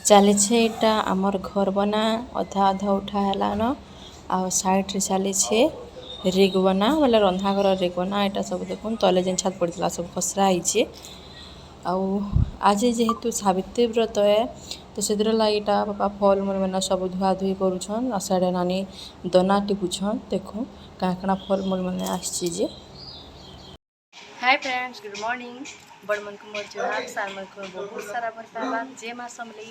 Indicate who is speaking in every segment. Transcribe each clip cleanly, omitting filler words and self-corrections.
Speaker 1: चली छे आमर घर बना अधा अधा उठा हेलान आ साइड रे चली छे रिग बना बोले रंधा घर रिग बना यहाँ सब देखुन तले जेन छात पड़ता सब खसरा होइछे। आज जेहेतु सावित्री व्रत है तो से लगी बापा फल मूल मैंने सब धुआ धुई करुछन आ साढ़े नानी दना टिपुछन देखो क्या क्या फल मूल मैंने आसचे। हाय फ्रेंड्स गुड मॉर्निंग बड़ मन को मोर जुहार सार मन को बहुत सारा भर पाइबा जे माँ समली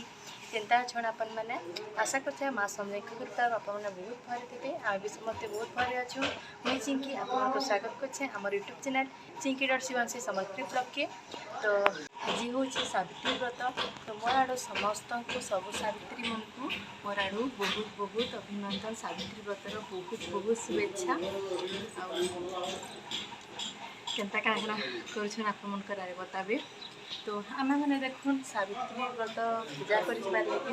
Speaker 1: चिंता छोड़ अपन मैंने आशा करते हैं माँ समले कृपा आप मैंने बहुत भरे थे आ भी समस्ते बहुत भरे अच्छु मुई चिंकी आपको स्वागत करछे हमर YouTube channel Chinki dot Shivanshi Samarpi blog के। तो आज हूँ सावित्री व्रत तो मोर आड़ समस्त को सब सावित्री मन को मोर आड़ बहुत बहुत अभिनंदन सावित्री व्रतर बहुत बहुत शुभेच्छा। केनता काना कर बताबे तो आम मैंने देखुन सावित्री व्रत पूजा कर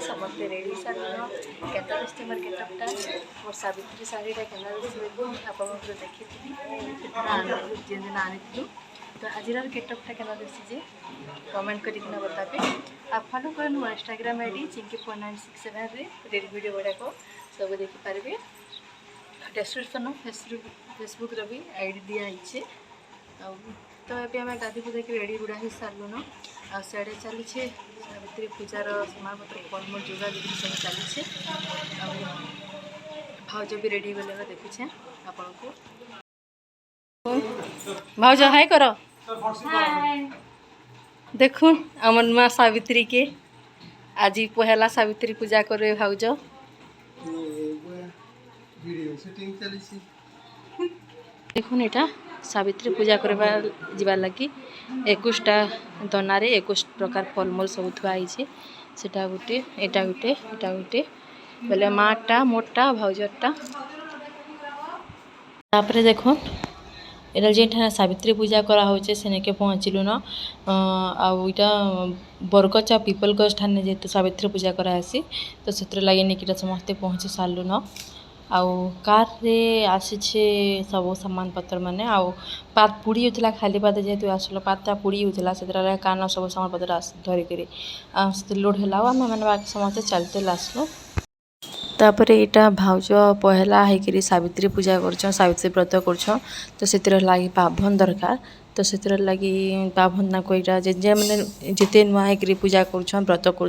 Speaker 1: समस्ते रेडी सारा केटा दिखे मोर गेटअपटा मोर सावित्री शाढ़ीटा केना दिखे आप देखी जेन आनी तो आज गेटअपटा केना दिखे कमेंट करना बताबे आ फॉलो कर मोर इंस्टाग्राम आईडी चिंकी4967 रील वीडियो गुड़ाक सब देखिपारे डिस्क्रिप्शन फेसबुक भी आईडी दिखाई तो ये आम गाधी पूजा की रेडी गुड़ा हो सारूँ आ सियाड़े चली सावित्री पूजार समापत्र फलमूल जोगा जोगी सब चली भाज भी रेडी गले देखुचे आपण को भाज हाय कर देखुन आम माँ सावित्री के आज पहला सावित्री पूजा करे भाज देखुन यहाँ सावित्री पूजा करवा जीवार लगी 21टा दनारे 21 प्रकार फलमूल सब थुआई सेटा गोटे एटा गोटे एटा गोटे बोले माटा मोटा भाउजटा तापरे देखो एटा जेठा सावित्री पूजा करा होचे सेनेके पहुँचलु न आउटा बरगछ आ पीपल गछ ठाने जेहेतु सावित्री पूजा करा आसी तो सेत्र लगे निकिटा समस्ते पहुँची सारलु न आउ कार रे आसी सब सामान पत्र माने आउ पात पुड़ी होता खाली पात जेहेतु आसल पातटा पुड़ी होता से कान सब सामान पत्र धरिक लोड है आम मैंने बाकी समस्ते चलते आसलु तापर यहाँ भाउज पहला होकर सावित्री पूजा कर सावित्री व्रत कर तो से लगी पाभन दरकार तो से लगी पाभन ना को यहाँ जे मैंने जिते नुआ होकर पूजा कर व्रत कर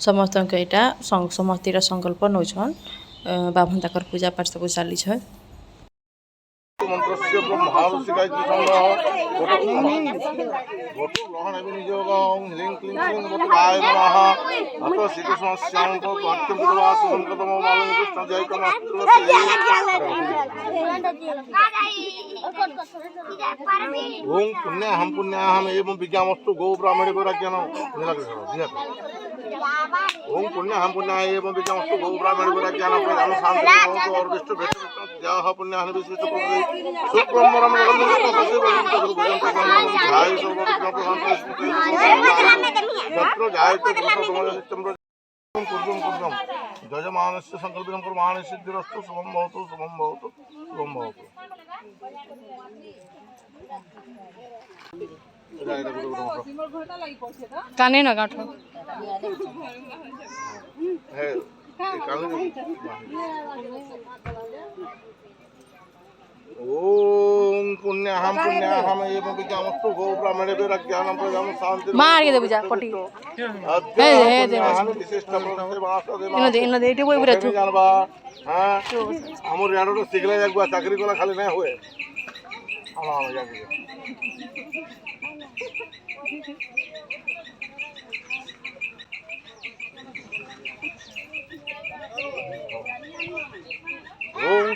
Speaker 1: समस्त यहाँ समस्त संकल्प नौछन बाभन तक पूजा पाठ सब चली
Speaker 2: मंत्रस्य ब्रह्माणस्य गायत्री ग्रहण विनियोगं ह्रीं क्लीं क्लीं वटुकाय नमः अथ श्रीकृष्णस्यां भक्तिं विदवासं कतमो मालं ओम पुण्याहम एवं विज्ञामस्तु गो ब्राह्मणे वैराग्यानं ओम पुण्याहम पुण्याय एवं विज्ञामस्तु गो ब्राह्मणे वैराग्यानं प्रधान शांति और विष्णु भेट जय पुण्याहन विशिष्ट सुब्रह्मण्यम जजमानस्य संकल्पितं कुर्वाणि सिद्धिरस्तु शुभं भवतु शुभं भवतु शुभं भवतु।
Speaker 1: काने न गाठो
Speaker 2: ओम पुण्याहम एवं विज्ञामस्तु गो ब्राह्मणे वैराग्यानं प्रजां शांति
Speaker 1: मार के दे बुझा पटी हे दे
Speaker 2: विशिष्ट प्रभु वासुदेव
Speaker 1: इन दे एटे बोई बुरा छु
Speaker 2: जानबा हां हमर याडो तो सिगला जागबा चाकरी कोला खाली नहीं हुए हम जाके ओम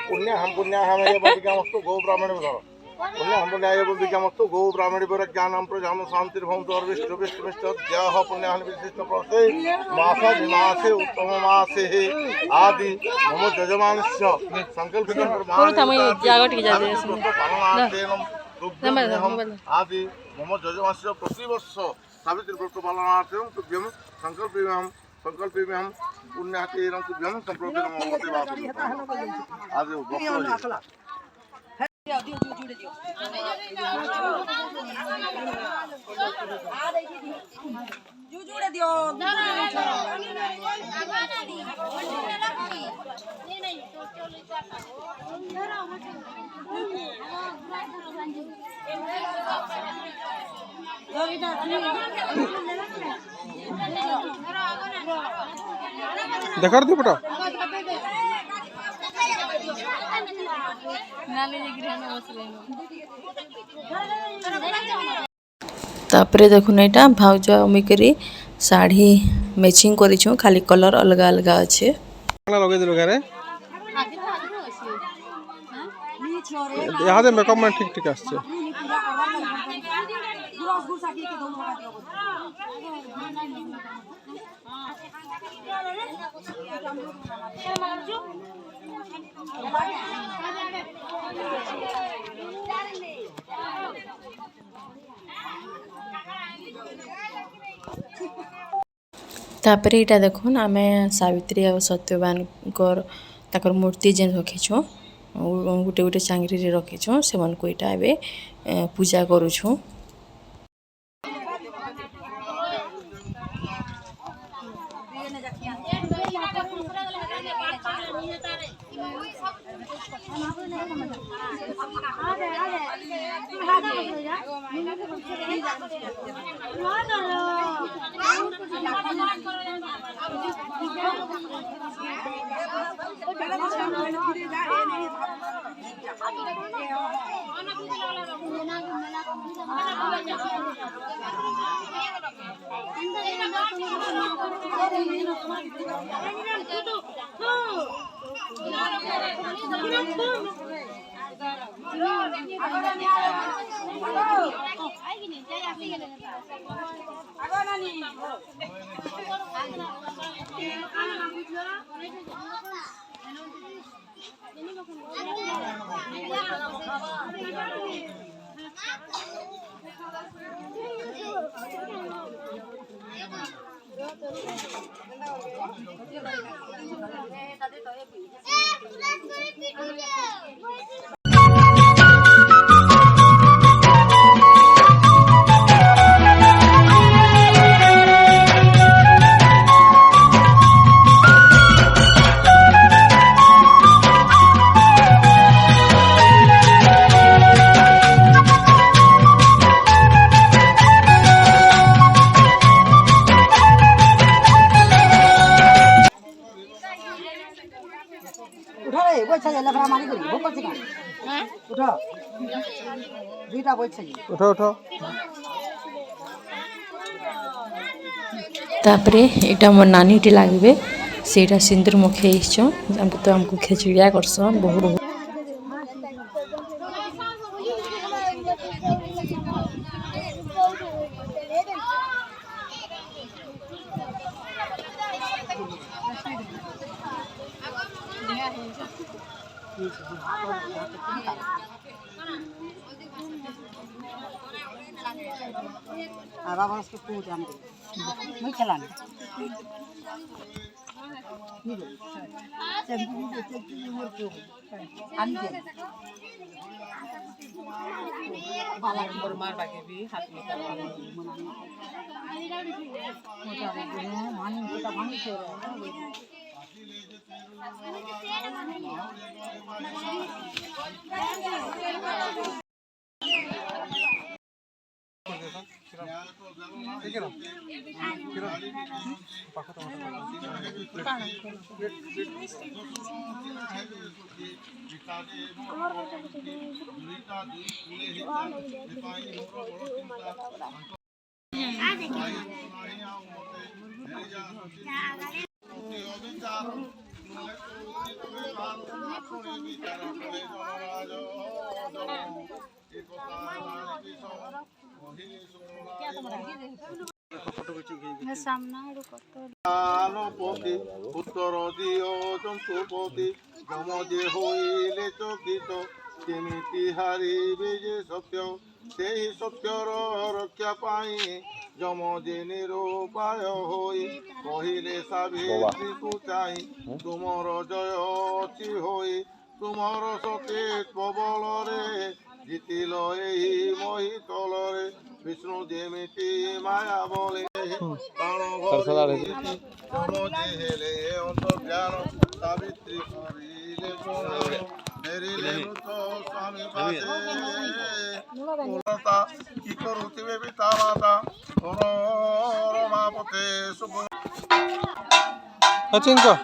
Speaker 2: पुण्याहम एवं विज्ञामस्तु गो ब्राह्मणे पुण्याहम एवं विज्ञामस्तु गो ब्राह्मणे वैराग्यानं प्रजां शान्तिर्भवन्तु अर्विष्टुभिष्टुभिष्ट जयः पुण्याहन विशिष्ट प्रसे मासे उत्तम मासे आदि मम यजमानस्य संकल्पितं आदि मम यजमानस्य प्रतिवर्ष सावित्री व्रत पालनार्थं तुभ्यं संकल्पयामि पुण्यातेनं तुभ्यं संप्रोक्तं ममते वासुदेव आज
Speaker 3: जुड़े दियो দেখার দি পটা
Speaker 1: तापरे देखुन एटा भाउज मिकरी साड़ी मैचिंग करिछु खाली कलर अलग अलग अच्छे
Speaker 3: लगे दिलो घरे यहाँ मेकअप में ठीक ठीक आसছে
Speaker 1: तापरे इटा देखुन आमे सावित्री और सत्यवान ताकर मूर्ति जेन रखीछु गोटे गोटे चांगरी रे रखीछु से मन को इटा एबे पूजा करूछु
Speaker 3: उठो उठो
Speaker 1: तापरे इटा मोर नानी टी लागबे सेटा सिंदूर मुखे इछो हमको खेचड़िया करसन बहुत
Speaker 4: बाबा उसको पूछ हम मैं चलाना मार बाकी भी हाथ में
Speaker 3: ठीक है ना
Speaker 2: আলোপতি উত্তর দিও জন্তুপতি যমজে হইলে চকিত কেমিতি হারিবে যে সত্য সেই সত্যর রক্ষা পাই যমজে নিরুপায় হই কহিলে সাবিত্রীକୁ চাই ତୁମର ଜୟ ଅଛି ହୋଇ ତୁମର ସତେଜ ପ୍ରବଳରେ ଜିତିଲ ଏହି ମହିତଳରେ ବିଷ୍ଣୁ ଯେମିତି ମାୟା ବଳେ ପ୍ରାଣ ଯମଜେ ହେଲେ ଅନ୍ତର୍ଜ୍ଞାନ सावित्री करिले गुण फेरिले मृत स्वामी पासे पूर्णता की करुथिबे पिता माता रमापते शुभ
Speaker 3: अचिंको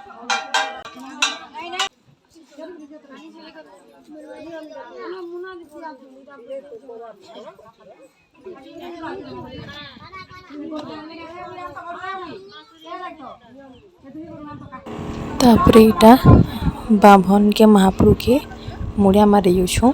Speaker 1: तापर इटा बाभन के महाप्रभु के मुड़िया मारी जाऊँ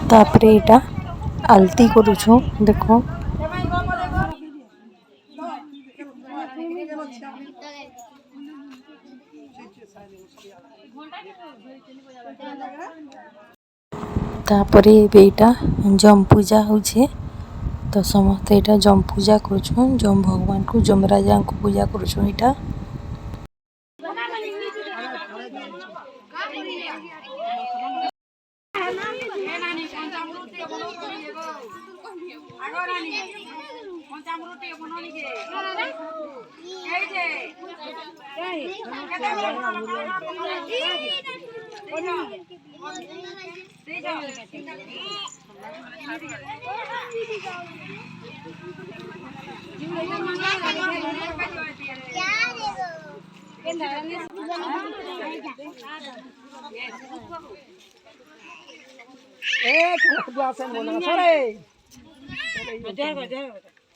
Speaker 1: तापर इटा आलती करूँ देखो तापर एटा जम पूजा होछे तो समस्त एटा जम पूजा करूँ जम भगवान को जम राजा को पूजा करूँ इटा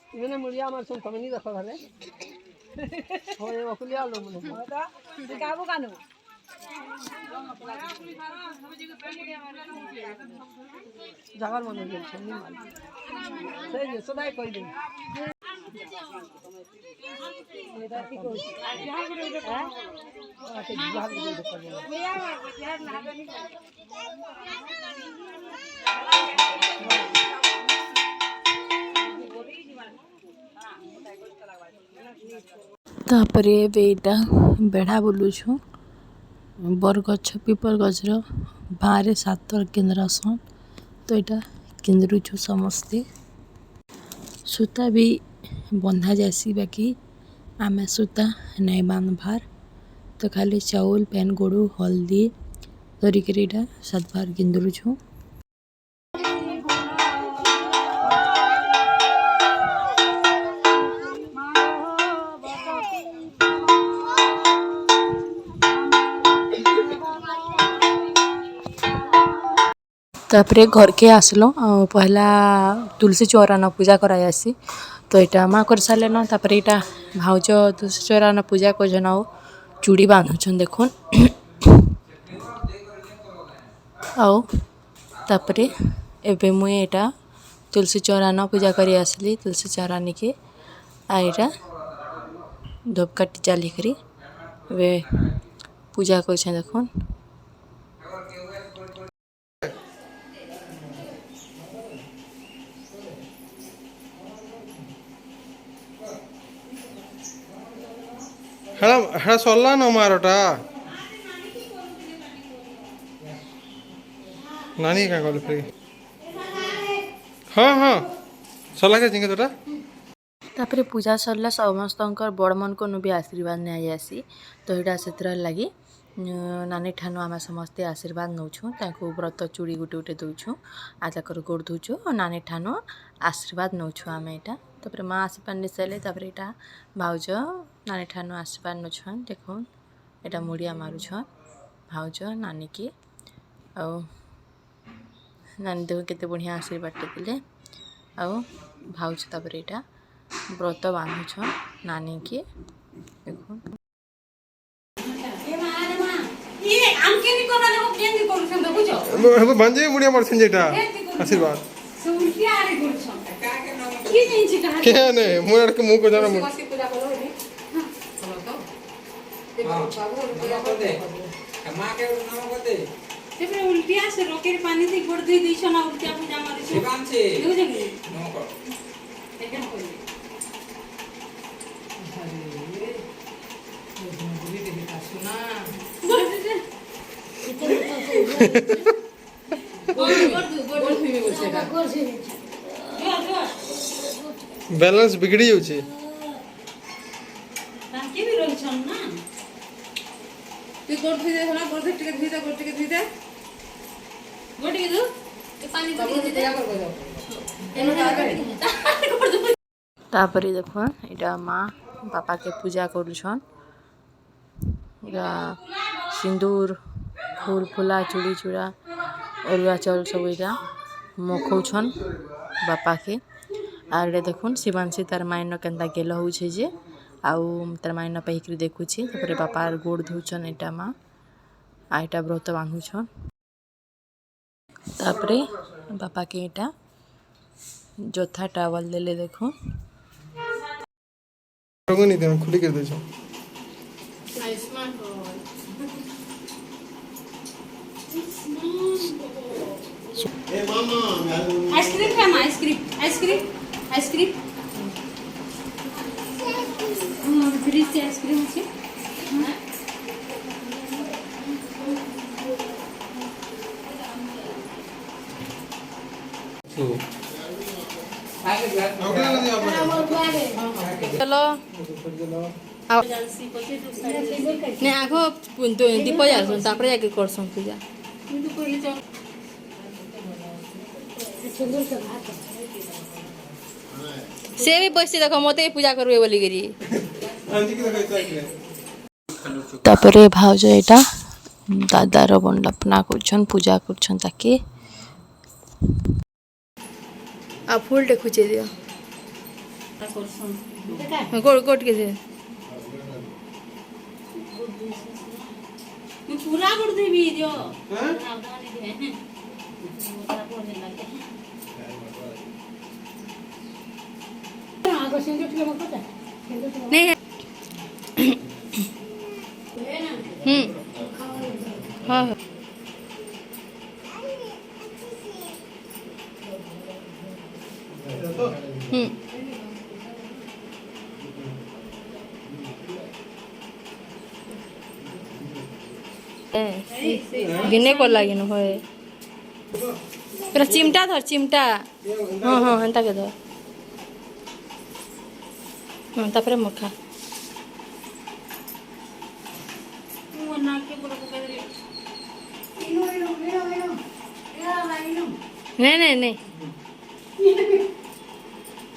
Speaker 4: इवने मुड़िया मार सुन कमनी देखो घरे होए ओकुलिया लो मुने दिखाबो कानो जागर मने गेल छनी मार सही है सदाई कहि दे मेरा की कोई हां आके बिहार में देखो बिहार ना हागनी तापरे बेटा बेढ़ा बोलुछु बरगछ पिपर गछर बाहर सातर केन्द्र आसन तो यहाँ केन्द्रुछु समस्ते सूता भी बंधा जासी बाकी आमे सूता नहीं बांधबार तो खाली चाउल पेन गोड़ू हल्दी धरिक सात बार केन्द्रुछु तापरे घर के आसलो पहला तुलसी चौरा न पूजा करायासी तो यहाँ माँ कर सारे न तापरे यहाँ भाउज तुलसी चौरा न पूजा कर चूड़ी बांधुछन देखुन आओ तापरे एबे मुई यहाँ तुलसी चौरा न पूजा करी आसली तुलसी चौरा निके आईटा धूपकाठी चाली करी वे पूजा कर देखुन
Speaker 3: हाँ सरला न मारटा नानी क्या कल फिर हाँ हाँ सरला के जिंगे तोटा
Speaker 1: तापरे पूजा सरला समस्त बड़ मन को भी आशीर्वाद नहीं आसी तो यहाँ से लगी नानी ठानु आम समस्ते आशीर्वाद नौछुँ व्रत चूड़ी गुटे गुटे दौछुँ आज गोड़ धोचु और नानी ठानु आशीर्वाद नौछुँ आम यहाँ तापर माँ आसी पानी सारे तापर यहाँ भाउज नानी ठानु आसबार न छन देखो एटा मुड़िया मारू छन भाउज नानी की आउ नानी देखो केते बढ़िया आशीर्वाद देले आउ भाउज तापर एटा व्रत बांधु छन नानी की देखो
Speaker 3: भांजे मुड़िया मारछन जेटा आशीर्वाद के ने मोर के मुंह को जाना मुंह
Speaker 5: उल्टिया से रोके पानी से गोड़ दे दी छना उल्टिया पूजा मारी से काम से देखो जंगे नमक लेकिन कोई
Speaker 3: बैलेंस बिगड़ी जाउछे
Speaker 5: ताके भी रोल छन ना तू गोड़ धुई दे होला गोड़ टिके धुई दे गोड़ टिके धुई दे गोड़ टिके दो ए पानी दे दे कर
Speaker 1: तापरे देखो एटा माँ बापा के पूजा करुछन सिंदूर फूल फुला चूड़ी चूड़ा अरुआ चाउल सब इटा मखौछन बापा के आरे देखुन शिवांशी तार माइन केनता गेल होउछे जे आउ तार माइन पहिकरी देखुछि तापरे बापा गोड़ धुछन एटा माँ आ एटा व्रत बांधुछन तापरे बापा के एटा जोथा टावल देले देखो
Speaker 3: रंग नहीं दे खुली कर दे छो
Speaker 5: आइसक्रीम खाम आइसक्रीम आइसक्रीम आइसक्रीम फ्रिज से आइसक्रीम আছে
Speaker 1: चलो ने आगो दीप जालसन तापरे जाके करसन पूजा से भी पैसे देखो मते पूजा करबे बोली करी तापरे भाउज एटा दादार बंडपना करछन पूजा करछन ताके आ फूल देखुचे दियो गोड़ गोड़ के दे
Speaker 5: मैं पूरा कर दे वीडियो
Speaker 1: नहीं हाँ गिने को लगी न होए पूरा चिमटा धर चिमटा हाँ हाँ हेंता के धर हाँ तापरे मखा
Speaker 5: वो ना के पूरा को दे
Speaker 1: नहीं नहीं नहीं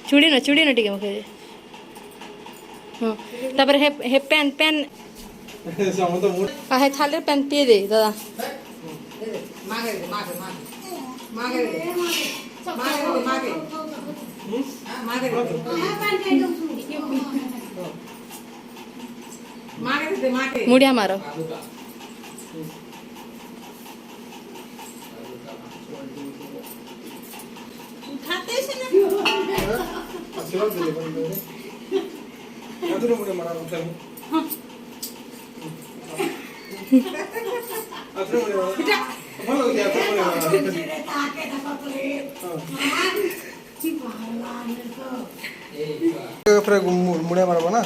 Speaker 1: चूड़ी न टिके मखे हाँ तापरे हे पेन पेन हे थाले पेन पिए दे दादा मुड़िया मारो
Speaker 5: खाते से ना
Speaker 3: आशीर्वाद दे बंदे अदुरो मुड़े मारा उठल अदुरो मुड़े मारा भलो गया फिर मुड़े मारबो ना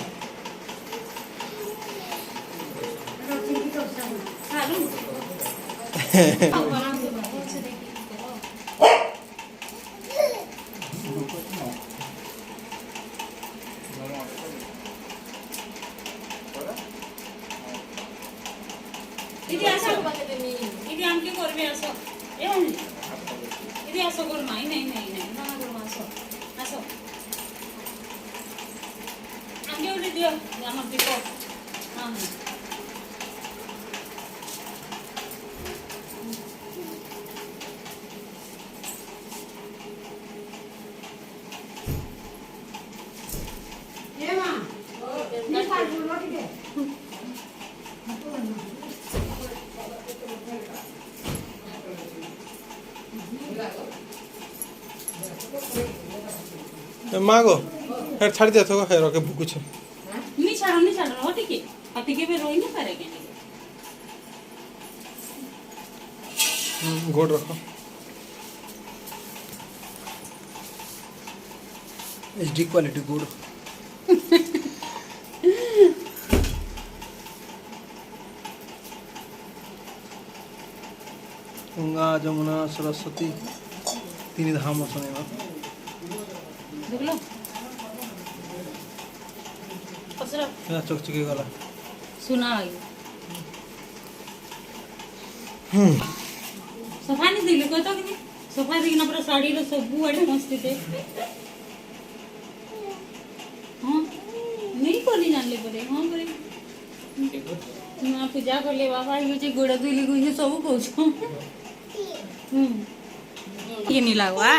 Speaker 5: इति आसो इति आमके करबे आसो ए इति आसो कर माई नहीं ना कर आसो आसो आमके उठे दियो हम दीपो हां ये मां नहीं खा रोटी दे
Speaker 3: मागो यार छाड़ दिया तो है रोके कुछ
Speaker 5: नहीं छाड़ो हो ठीक है अतिके पे रोई नहीं पारेगे
Speaker 3: गोड़ रखो एचडी क्वालिटी गोड़ गंगा जमुना सरस्वती तीन धाम सुनेगा
Speaker 5: देख लो पसरा
Speaker 3: ना चकचकी गला
Speaker 5: सुना सफा नहीं दिले कहतो कि सफा दिना पूरा साड़ी रो सब आड़े मस्त थे हां नहीं कोली जान ले पड़े हां करे ना पूजा कर ले बाबा ये जे गोड़ दुली को ये सब कहछ ये नहीं लागवा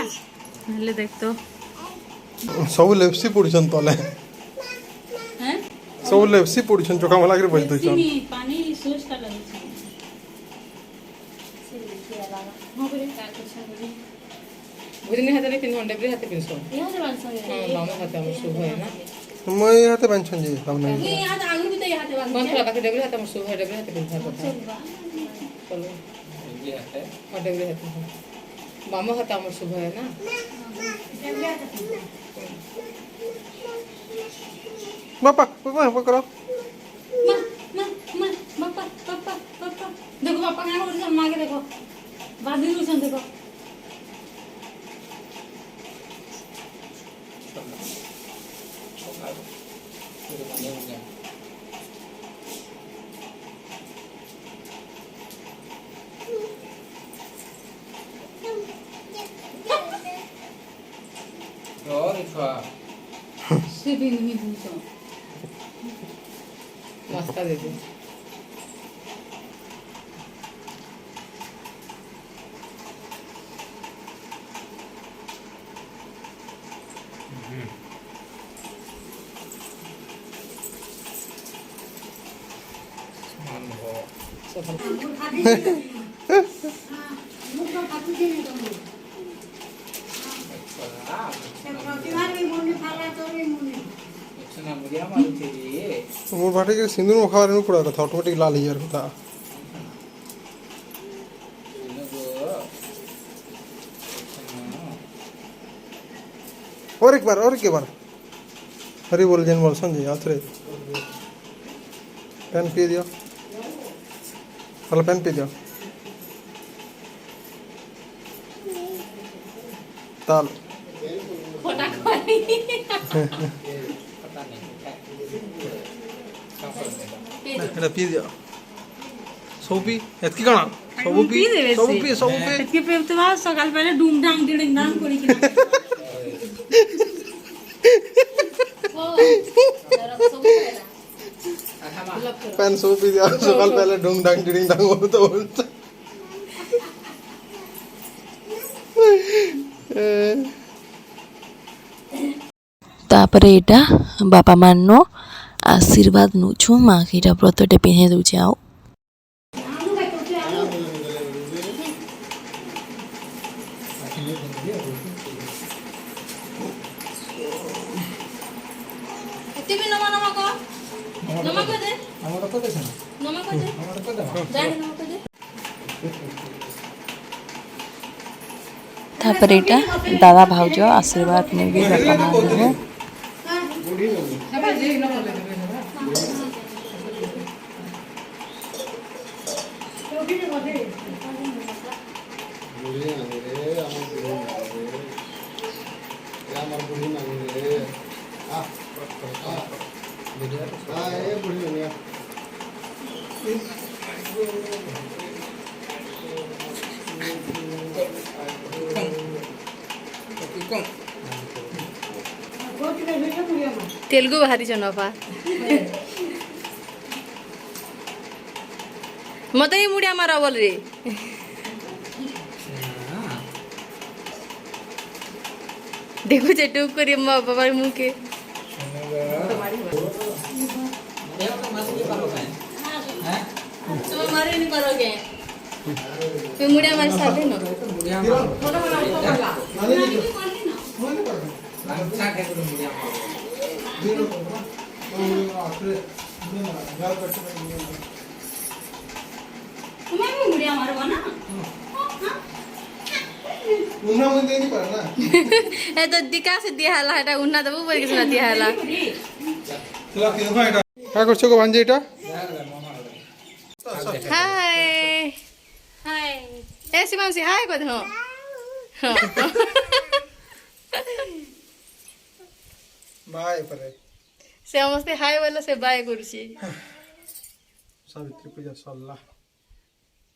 Speaker 5: ले देख तो
Speaker 3: सब लेप्सी पड़छन तले
Speaker 5: हैं
Speaker 3: सब लेप्सी पड़छन चोका मला करे बज दछन
Speaker 5: पानी सोच का लगे छै हां करे का कुछ नहीं बुझने हाथ नहीं पिन डेबरे हाथ पिन सो यहां से बांध संगे हां मामा हाथ हम शुभ है ना
Speaker 3: मैं हाथे पेंशन जी हमने
Speaker 5: ये हाथ आगु भी तो ये हाथ बांध थोड़ा बाकी डेबरे हाथ हम शुभ है डेबरे हाथ पिन था चलो ये हाथ है और डेबरे हाथ मामा हाथ हम शुभ है ना डेबरे हाथ
Speaker 3: बापा पकड़ो
Speaker 5: पापा देखो पापा क्या कर रहे मां के देखो बादी नुसन देखो से भी नहीं पूछो नाश्ता दे दे
Speaker 3: मोर बाटे के सिंदूर में खावा रे पड़ा था ऑटोमेटिक लाल ही यार था और एक बार हरी बोल जन बोल संजय आथरे पेन पी दियो वाला पेन पी दियो ताल
Speaker 5: खोटा खोली
Speaker 3: এটা পি দিও সৌপি এতকি কানা সৌপি
Speaker 5: এতকি पे तो आज সকাল पहले डूम डांग डिडिंग डांग করি কি
Speaker 3: पेन सौपी दिया सकाल पहले डूंग डांग डिडिंग डांग बोलते बोलते
Speaker 4: तापरे एटा बापा मानो आशीर्वाद नौछु माँ के व्रतटे पिंधे दूचे आओ तापर एटा दादा भाउज आशीर्वाद ने भी बापा मानो
Speaker 1: तेलुगु बाहरी जनपा मत ही मुड़िया मार बोल रे देखो चेटू करी बाबा मुँह के तुम मारे नहीं पारोगे तुम मुड़िया मार साले न
Speaker 6: तुम्हें भी मुड़िया मारवा ना
Speaker 3: उन्ना मुझे नहीं पड़ा ना
Speaker 1: ए तो दिका से दिया हला हटा उन्ना दबु बोल के सुना दिया हला
Speaker 3: चला तीन भाई এটা क्या করছো গো ভাঞ্জি এটা
Speaker 1: हाय हाय ए शिवांशी हाय को दो
Speaker 3: बाय परे
Speaker 1: से समस्त हाय वाला से बाय करছি
Speaker 3: सावित्री पूजा सल्ला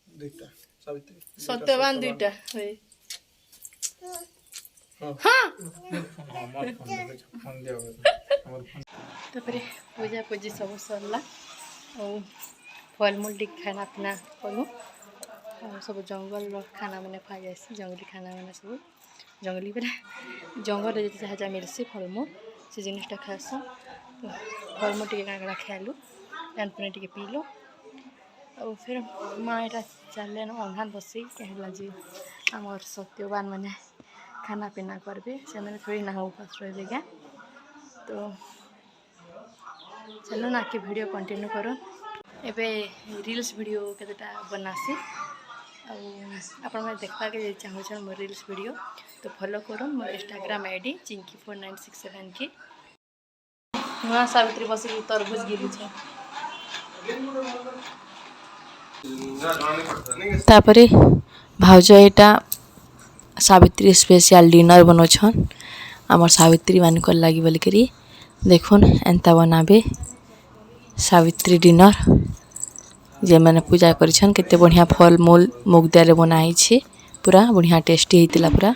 Speaker 3: दुईटा सावित्री
Speaker 1: सत्यवान दुईटा होय हाँ तापर पूजा पूजी सब सरला और फलमूल टी खाना पीना कलु और सब जंगल खाना मैंने खा जाए जंगली खाना मैंने सब जंगली बेला जंगल जहाँ जहाँ मिलसी फलमूल से जिनटा खास फलमूल टी काଣା खाइलु पान पानी टी पीलु और फिर माँ यहाँ चल अंधान बस कहला जी आमर सत्यवान मैंने खाना पीना करबे से मैंने थोड़ी ना उपास रहे क्या तो चलो ना कि वीडियो कंटिन्यू करो एबे रील्स वीडियो केतेटा बनासी आपण मैं देखा के चाहूँ मोर रील्स वीडियो तो फॉलो करो मोर इंस्टाग्राम आईडी चिंकी4967 के हाँ सावित्री बस तरबूज गिरी तापरे भाउज एटा सावित्री स्पेशल डिनर बनौछन आमर सावित्री मानक लगी बोलिकी देखुन एंता बनाबे सावित्री डिनर जे मैंने पूजा करिछन केते बढ़िया फल मूल मुग दाल बनाई छे पूरा बढ़िया टेस्टी हेतिला पूरा